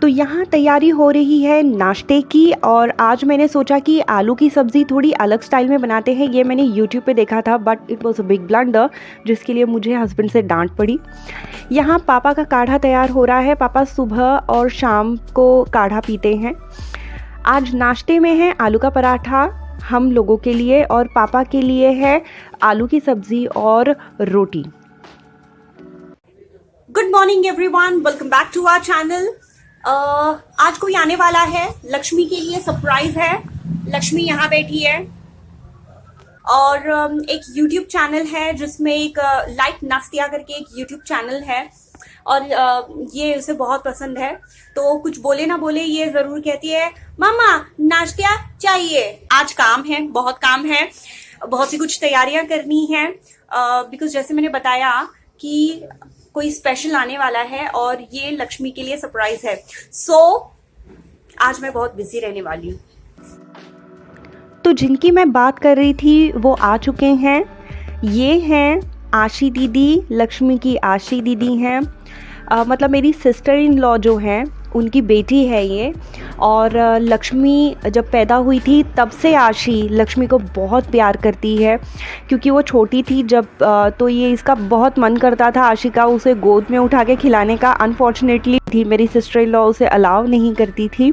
तो यहाँ तैयारी हो रही है नाश्ते की और आज मैंने सोचा कि आलू की सब्ज़ी थोड़ी अलग स्टाइल में बनाते हैं। ये मैंने यूट्यूब पे देखा था but it was a big blunder जिसके लिए मुझे हस्बैंड से डांट पड़ी। यहाँ पापा का काढ़ा तैयार हो रहा है। पापा सुबह और शाम को काढ़ा पीते हैं। आज नाश्ते में है आलू का पराठा हम लोगों के लिए और पापा के लिए है आलू की सब्ज़ी और रोटी। Good morning everyone, welcome back to our channel. आज कोई आने वाला है, लक्ष्मी के लिए सरप्राइज है। लक्ष्मी यहाँ बैठी है और एक YouTube चैनल है जिसमें एक लाइक नास्तिया करके एक YouTube चैनल है और ये उसे बहुत पसंद है। तो कुछ बोले ना बोले ये जरूर कहती है मामा नाश्ता चाहिए। आज काम है, बहुत काम है, बहुत सी कुछ तैयारियां करनी है बिकॉज जैसे मैंने बताया कि कोई स्पेशल आने वाला है और ये लक्ष्मी के लिए सरप्राइज है। सो आज मैं बहुत बिजी रहने वाली हूँ। तो जिनकी मैं बात कर रही थी वो आ चुके हैं। ये हैं आशी दीदी, लक्ष्मी की आशी दीदी हैं। मतलब मेरी सिस्टर इन लॉ जो हैं उनकी बेटी है ये। और लक्ष्मी जब पैदा हुई थी तब से आशी लक्ष्मी को बहुत प्यार करती है क्योंकि वो छोटी थी जब तो ये इसका बहुत मन करता था आशी का उसे गोद में उठा के खिलाने का। अनफॉर्चुनेटली थी मेरी सिस्टर इन लॉ उसे अलाउ नहीं करती थी।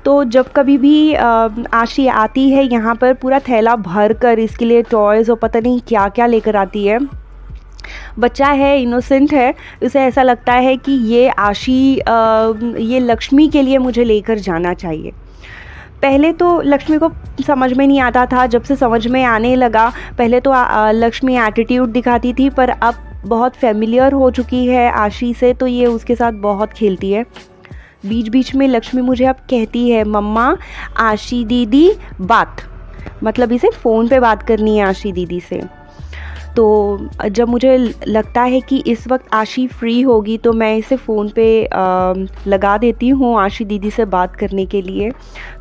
तो जब कभी भी आशी आती है यहाँ पर पूरा थैला भर कर इसके लिए टॉयज़ और पता नहीं क्या क्या लेकर आती है। बच्चा है, इनोसेंट है, उसे ऐसा लगता है कि ये आशी ये लक्ष्मी के लिए मुझे लेकर जाना चाहिए। पहले तो लक्ष्मी को समझ में नहीं आता था, जब से समझ में आने लगा पहले तो लक्ष्मी एटीट्यूड दिखाती थी पर अब बहुत फेमिलियर हो चुकी है आशी से तो ये उसके साथ बहुत खेलती है। बीच बीच में लक्ष्मी मुझे अब कहती है मम्मा आशी दीदी बात, मतलब इसे फ़ोन पे बात करनी है आशी दीदी से। तो जब मुझे लगता है कि इस वक्त आशी फ्री होगी तो मैं इसे फ़ोन पे लगा देती हूँ आशी दीदी से बात करने के लिए।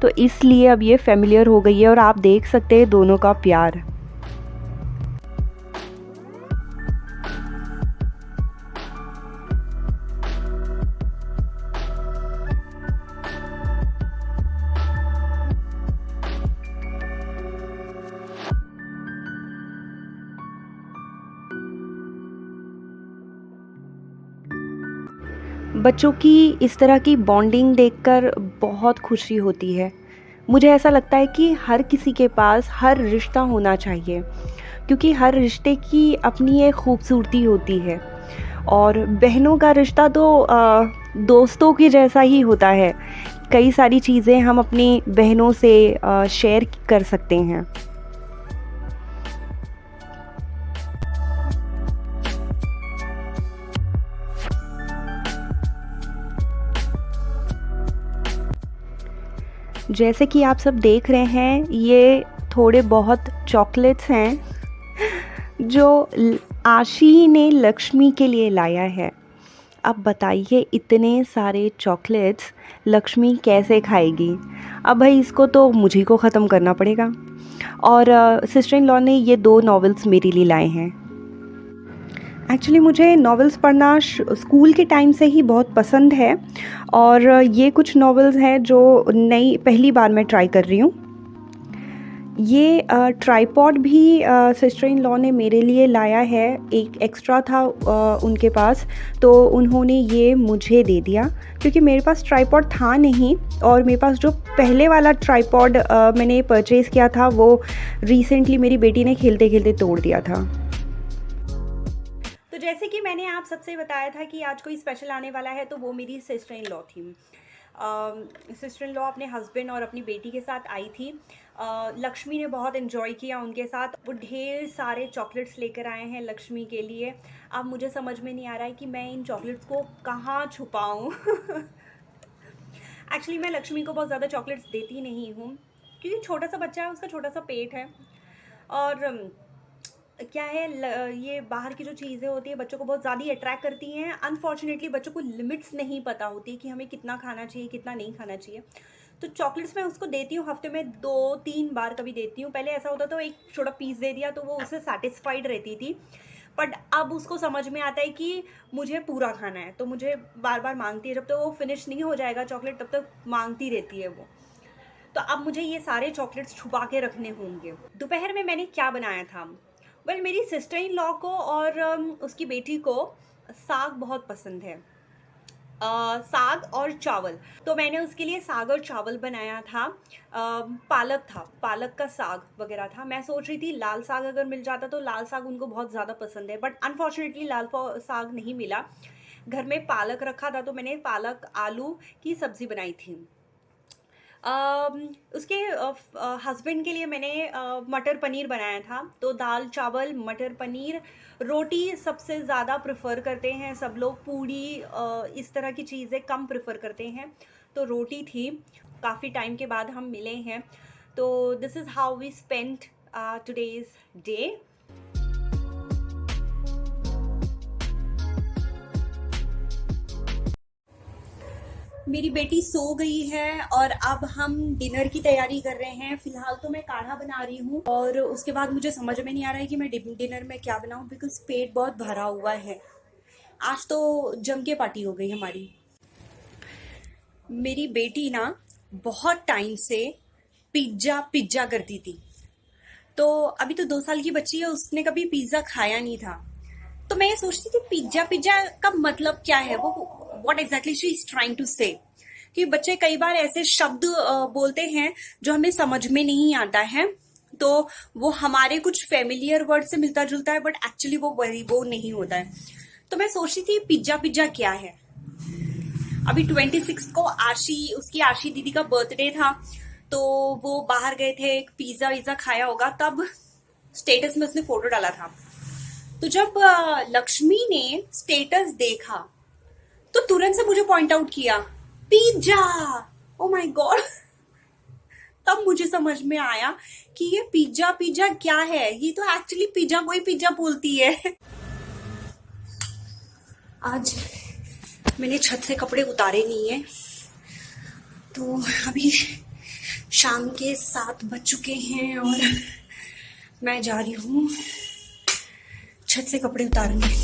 तो इसलिए अब ये फेमिलियर हो गई है और आप देख सकते हैं दोनों का प्यार। बच्चों की इस तरह की बॉन्डिंग देखकर बहुत खुशी होती है। मुझे ऐसा लगता है कि हर किसी के पास हर रिश्ता होना चाहिए क्योंकि हर रिश्ते की अपनी एक खूबसूरती होती है और बहनों का रिश्ता तो दोस्तों के जैसा ही होता है। कई सारी चीज़ें हम अपनी बहनों से शेयर कर सकते हैं। जैसे कि आप सब देख रहे हैं ये थोड़े बहुत चॉकलेट्स हैं जो आशी ने लक्ष्मी के लिए लाया है। अब बताइए इतने सारे चॉकलेट्स लक्ष्मी कैसे खाएगी। अब भाई इसको तो मुझी को ख़त्म करना पड़ेगा। और सिस्टर इन लॉ ने ये 2 नॉवेल्स मेरे लिए लाए हैं। एक्चुअली मुझे नॉवेल्स पढ़ना स्कूल के टाइम से ही बहुत पसंद है और ये कुछ नॉवेल्स हैं जो नई पहली बार मैं ट्राई कर रही हूँ। ये ट्राइपॉड भी सिस्टर इन लॉ ने मेरे लिए लाया है, एक एक्स्ट्रा था उनके पास तो उन्होंने ये मुझे दे दिया क्योंकि मेरे पास ट्राइपॉड था नहीं और मेरे पास जो पहले वाला ट्राइपॉड मैंने परचेज़ किया था वो रिसेंटली मेरी बेटी ने खेलते खेलते तोड़ दिया था। तो जैसे कि मैंने आप सबसे बताया था कि आज कोई स्पेशल आने वाला है तो वो मेरी सिस्टर इन लॉ थी। सिस्टर इन लॉ अपने हस्बैंड और अपनी बेटी के साथ आई थी। लक्ष्मी ने बहुत इन्जॉय किया उनके साथ। वो ढेर सारे चॉकलेट्स लेकर आए हैं लक्ष्मी के लिए। अब मुझे समझ में नहीं आ रहा है कि मैं इन चॉकलेट्स को कहाँ छुपाऊँ। एक्चुअली मैं लक्ष्मी को बहुत ज़्यादा चॉकलेट्स देती नहीं हूँ क्योंकि छोटा सा बच्चा है, उसका छोटा सा पेट है और क्या है ये बाहर की जो चीज़ें होती है बच्चों को बहुत ज़्यादा अट्रैक्ट करती हैं। अनफॉर्चुनेटली बच्चों को लिमिट्स नहीं पता होती कि हमें कितना खाना चाहिए कितना नहीं खाना चाहिए। तो चॉकलेट्स मैं उसको देती हूँ, हफ्ते में 2-3 बार कभी देती हूँ। पहले ऐसा होता था एक छोटा पीस दे दिया तो वो उससे सेटिस्फाइड रहती थी बट अब उसको समझ में आता है कि मुझे पूरा खाना है, तो मुझे बार बार मांगती है, जब तक वो फिनिश नहीं हो जाएगा चॉकलेट तब तक मांगती रहती है वो। तो अब मुझे ये सारे चॉकलेट्स छुपा के रखने होंगे। दोपहर में मैंने क्या बनाया था? वेल, मेरी सिस्टर इन लॉ को और उसकी बेटी को साग बहुत पसंद है, साग और चावल। तो मैंने उसके लिए साग और चावल बनाया था। पालक था, पालक का साग वगैरह था। मैं सोच रही थी लाल साग अगर मिल जाता, तो लाल साग उनको बहुत ज़्यादा पसंद है, बट अनफॉर्चुनेटली साग नहीं मिला। घर में पालक रखा था, तो मैंने पालक आलू की सब्ज़ी बनाई थी। उसके हस्बैंड के लिए मैंने मटर पनीर बनाया था। तो दाल चावल मटर पनीर, रोटी सबसे ज़्यादा प्रेफर करते हैं सब लोग, पूड़ी इस तरह की चीज़ें कम प्रेफर करते हैं। तो रोटी थी। काफ़ी टाइम के बाद हम मिले हैं, तो this is how we spend today's day. मेरी बेटी सो गई है और अब हम डिनर की तैयारी कर रहे हैं। फिलहाल तो मैं काढ़ा बना रही हूँ और उसके बाद मुझे समझ में नहीं आ रहा है कि मैं डिनर में क्या बनाऊँ, बिकॉज पेट बहुत भरा हुआ है। आज तो जम के पार्टी हो गई हमारी। मेरी बेटी ना बहुत टाइम से पिज्जा पिज्जा करती थी। तो अभी तो 2 साल की बच्ची है, उसने कभी पिज्जा खाया नहीं था। तो मैं ये सोचती थी पिज्जा पिज्जा का मतलब क्या है, वो what exactly she is trying to say. कि बच्चे कई बार ऐसे शब्द बोलते हैं जो हमें समझ में नहीं आता है, तो वो हमारे कुछ फेमिलियर वर्ड से मिलता जुलता है, बट एक्चुअली वो नहीं होता है। तो मैं सोचती थी पिज्जा पिज्जा क्या है। अभी 26 को आशी दीदी का बर्थडे था, तो वो बाहर गए थे, एक पिज्जा विज्जा खाया होगा, तब स्टेटस में उसने फोटो डाला था। तो जब लक्ष्मी ने स्टेटस देखा तो तुरंत से मुझे पॉइंट आउट किया, पिज्जा। Oh my God. तब मुझे समझ में आया कि ये पिज्जा पिज्जा क्या है। ये तो एक्चुअली पिज्जा कोई पिज्जा बोलती है। आज मैंने छत से कपड़े उतारे नहीं है, तो अभी शाम के 7 बज चुके हैं और मैं जा रही हूँ छत से कपड़े उतारने।